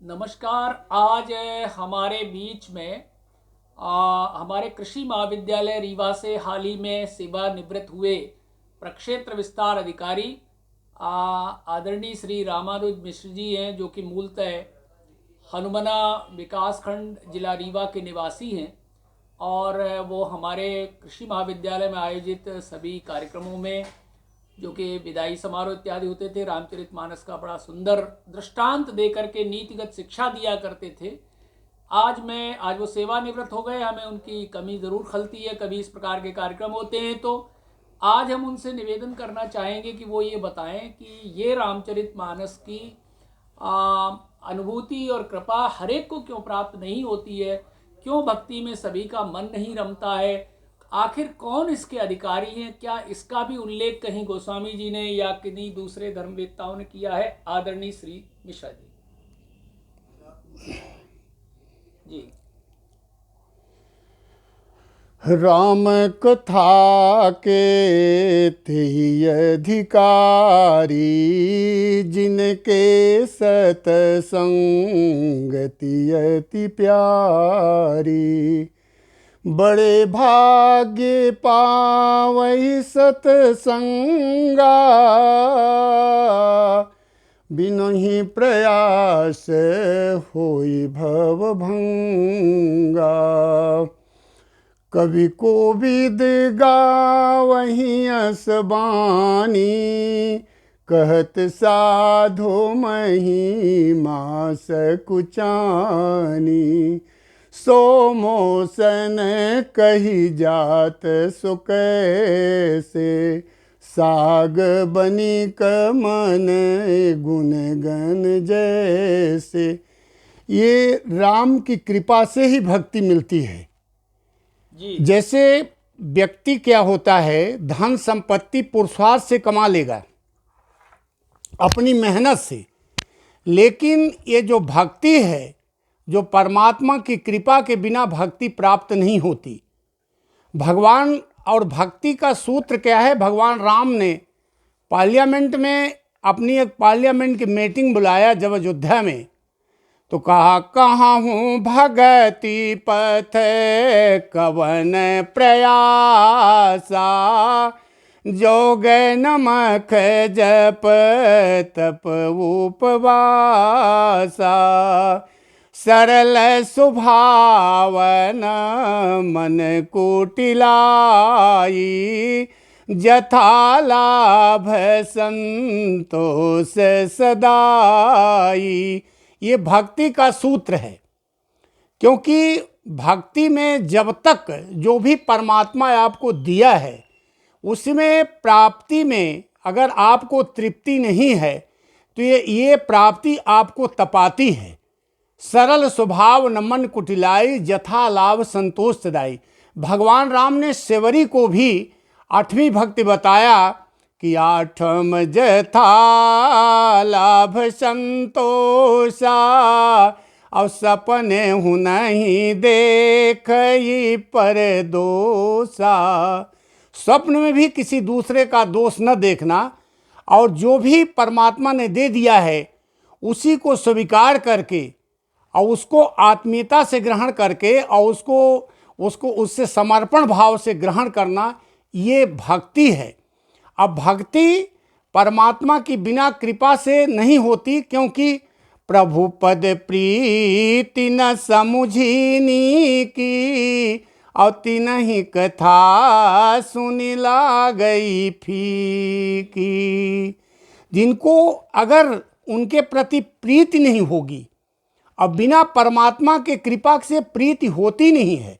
नमस्कार। आज हमारे बीच में हमारे कृषि महाविद्यालय रीवा से हाल ही में सेवानिवृत्त हुए प्रक्षेत्र विस्तार अधिकारी आदरणीय श्री रामानुज मिश्र जी हैं, जो कि मूलतः हनुमना विकासखंड जिला रीवा के निवासी हैं। और वो हमारे कृषि महाविद्यालय में आयोजित सभी कार्यक्रमों में, जो कि विदाई समारोह इत्यादि होते थे, रामचरितमानस का बड़ा सुंदर दृष्टांत दे करके नीतिगत शिक्षा दिया करते थे। आज वो सेवानिवृत्त हो गए। हमें उनकी कमी ज़रूर खलती है, कभी इस प्रकार के कार्यक्रम होते हैं। तो आज हम उनसे निवेदन करना चाहेंगे कि वो ये बताएं कि ये रामचरितमानस की अनुभूति और कृपा हर एक को क्यों प्राप्त नहीं होती है, क्यों भक्ति में सभी का मन नहीं रमता है, आखिर कौन इसके अधिकारी हैं, क्या इसका भी उल्लेख कहीं गोस्वामी जी ने या किन्हीं दूसरे धर्मवेत्ताओं ने किया है। आदरणीय श्री मिश्रा जी। जी। राम कथा के तेहि अधिकारी, जिनके सतसंगति अति प्यारी। बड़े भाग्य पावहि सतसंगा, बिनहि प्रयास होई भव भंगा। कवि कोविद गावहि अस बानी, कहत साधो महिमा सकुचानी। सो मोसन कही जात सो कैसे, साग बनी मन गुण गण जैसे। ये राम की कृपा से ही भक्ति मिलती है। जी। जैसे व्यक्ति क्या होता है, धन संपत्ति पुरुषार्थ से कमा लेगा अपनी मेहनत से, लेकिन ये जो भक्ति है, जो परमात्मा की कृपा के बिना भक्ति प्राप्त नहीं होती। भगवान और भक्ति का सूत्र क्या है, भगवान राम ने पार्लियामेंट में अपनी एक पार्लियामेंट की मीटिंग बुलाया जब अयोध्या में, तो कहा कहाँ हूँ भगति पथ कवन प्रयासा। जोग नमक जप तप उपवासा। सरल सुभावन मन कुटिलाई, जथा लाभ संतोष सदाई। ये भक्ति का सूत्र है, क्योंकि भक्ति में जब तक जो भी परमात्मा आपको दिया है, उसमें प्राप्ति में अगर आपको तृप्ति नहीं है, तो ये प्राप्ति आपको तपाती है। सरल स्वभाव न मन कुटिलाई, जथा लाभ संतोष सदाई। भगवान राम ने सेवरी को भी 8वीं भक्ति बताया कि आठम जथा लाभ संतोषा, और सपने हूँ नहीं देख पर दोषा। स्वप्न में भी किसी दूसरे का दोष न देखना, और जो भी परमात्मा ने दे दिया है उसी को स्वीकार करके और उसको आत्मीयता से ग्रहण करके और उसको उससे समर्पण भाव से ग्रहण करना, ये भक्ति है। अब भक्ति परमात्मा की बिना कृपा से नहीं होती, क्योंकि प्रभु पद प्रीति न समुझीनी की, और तिनहि कथा सुनी ला गई फीकी। जिनको अगर उनके प्रति प्रीति नहीं होगी, अब बिना परमात्मा के कृपा से प्रीति होती नहीं है,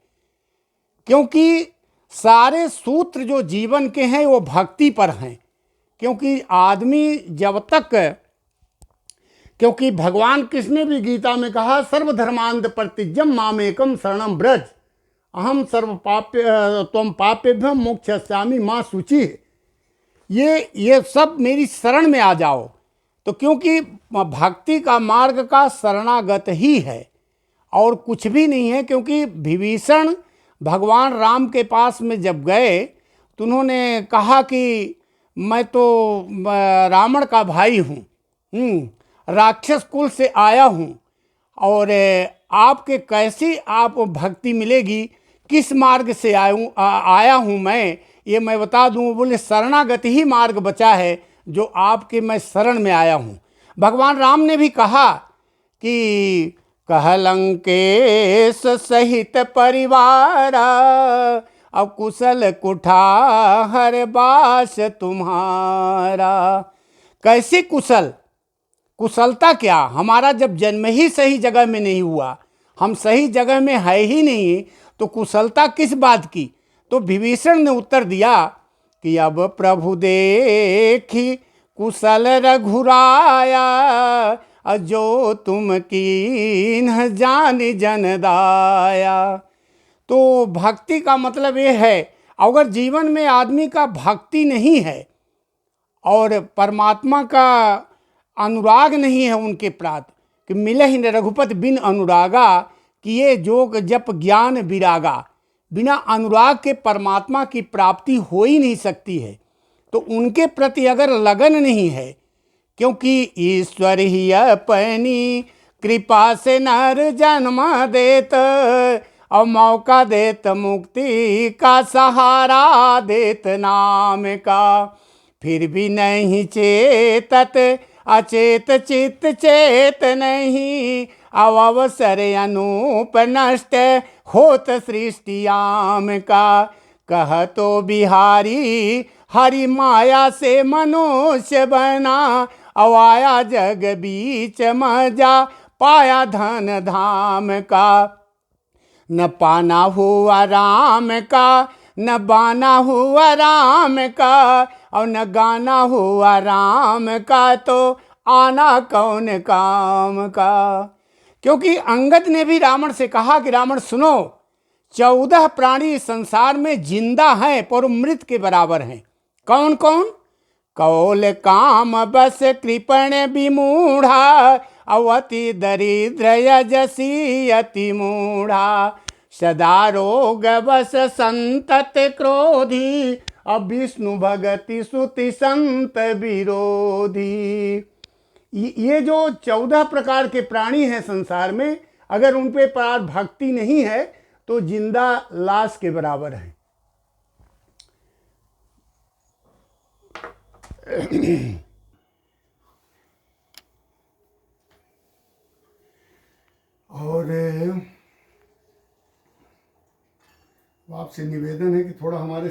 क्योंकि सारे सूत्र जो जीवन के हैं वो भक्ति पर हैं। क्योंकि आदमी जब तक, क्योंकि भगवान कृष्ण ने भी गीता में कहा, सर्वधर्मांध प्रतिज्ञम मामेकम शरणम ब्रज, अहम सर्व पाप्य त्वम पापेभ्यम मोक्षयिष्यामि मां शुचि। ये सब मेरी शरण में आ जाओ। तो क्योंकि भक्ति का मार्ग का शरणागत ही है और कुछ भी नहीं है। क्योंकि विभीषण भगवान राम के पास में जब गए तो उन्होंने कहा कि मैं तो रावण का भाई हूँ, राक्षस कुल से आया हूँ, और आपके कैसी आप भक्ति मिलेगी, किस मार्ग से आया हूँ मैं, ये मैं बता दूँ। बोले शरणागति ही मार्ग बचा है, जो आपके मैं शरण में आया हूँ। भगवान राम ने भी कहा कि कह लंकेश सहित परिवार, अब कुशल कुठार बास तुम्हारा। कैसे कुशल, कुशलता क्या, हमारा जब जन्म ही सही जगह में नहीं हुआ, हम सही जगह में है ही नहीं, तो कुशलता किस बात की। तो विभीषण ने उत्तर दिया कि अब प्रभु देखी कुशल रघुराया, जो तुम कीन्ह जान जन दाया। तो भक्ति का मतलब ये है, अगर जीवन में आदमी का भक्ति नहीं है और परमात्मा का अनुराग नहीं है उनके प्रति, कि मिले ही न रघुपति बिन अनुरागा, कि ये जोग जप ज्ञान विरागा, बिना अनुराग के परमात्मा की प्राप्ति हो ही नहीं सकती है। तो उनके प्रति अगर लगन नहीं है, क्योंकि ईश्वर ही अपनी कृपा से नर जन्म देत, और मौका देत मुक्ति का सहारा देत नाम का, फिर भी नहीं चेतत अचेत चित्त चेत नहीं, अवसर अनूप नष्ट होत सृष्टियाम का। कह तो बिहारी हरि माया से मनुष्य बना, अवाया जग बीच मजा पाया धन धाम का। न पाना हुआ राम का, न बाना हुआ राम का, और न गाना हुआ राम का, तो आना कौन काम का। क्योंकि अंगद ने भी रावण से कहा कि रावण सुनो, 14 प्राणी संसार में जिंदा हैं पर मृत के बराबर हैं। कौन कौन? कौल काम बस कृपण विमूढ़ा, अवति दरिद्र यजसी अति मूढ़ा, सदा रोग बस संतत क्रोधी, अब विष्णु भगति सुति संत विरोधी। ये जो 14 प्रकार के प्राणी हैं संसार में, अगर उन पे पार भक्ति नहीं है तो जिंदा लाश के बराबर है। और आपसे निवेदन है कि थोड़ा हमारे